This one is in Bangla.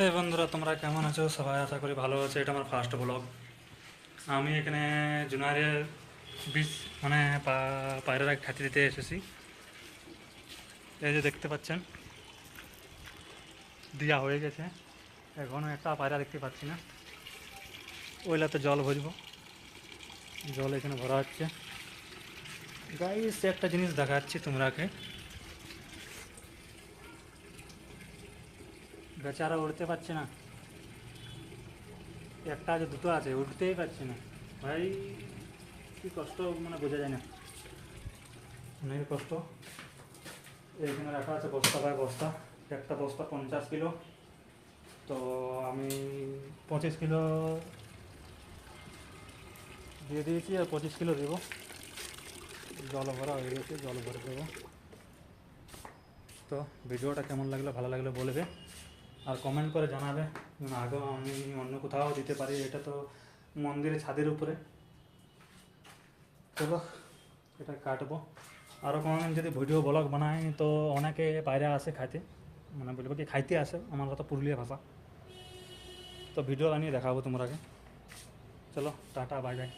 হে বন্ধুরা, তোমরা কেমন আছো? সবাই আশা করি ভালো আছে। এটা আমার ফার্স্ট ব্লগ। আমি এখানে জুনাইরের বীজ মানে পায়রারা খাতি দিতে এসেছি। এই যে দেখতে পাচ্ছেন, দিয়া হয়ে গেছে। এখনও একটা পায়রা দেখতে পাচ্ছি না। ওইলাতে জল ভরবো, জল এখানে ভরা হচ্ছে। গাইস, একটা জিনিস দেখাচ্ছি তোমরাকে। বেচারা উড়তে পারছে না, একটা আছে দুটো আছে, উঠতেই পারছে না। ভাই, কি কষ্ট মানে বোঝা যায় না, অনেক কষ্ট। এইখানে রাখা আছে বস্তা বাই বস্তা। একটা বস্তা 50 কিলো, তো আমি 25 কিলো দিয়ে দিয়েছি আর 25 কিলো দেবো। জল ভরা হয়ে গেছে, জল ভরে দেবো। তো ভিডিওটা কেমন লাগলো, ভালো লাগলে বলবে আর কমেন্ট করে জানাবে। আগেও আমি অন্য কোথাও দিতে পারি, এটা তো মন্দিরের ছাদের উপরে। চলো এটা কাটবো। আরও কোনোদিন যদি ভিডিও ব্লগ বানাই তো অনেকে পায়রা আসে খাইতে, মানে বলবো কি খাইতে আসে, আমার কথা পুরুলিয়া ভাষা। তো ভিডিও বানিয়ে দেখাবো তোমরাকে। চলো টাটা, বাই বাই।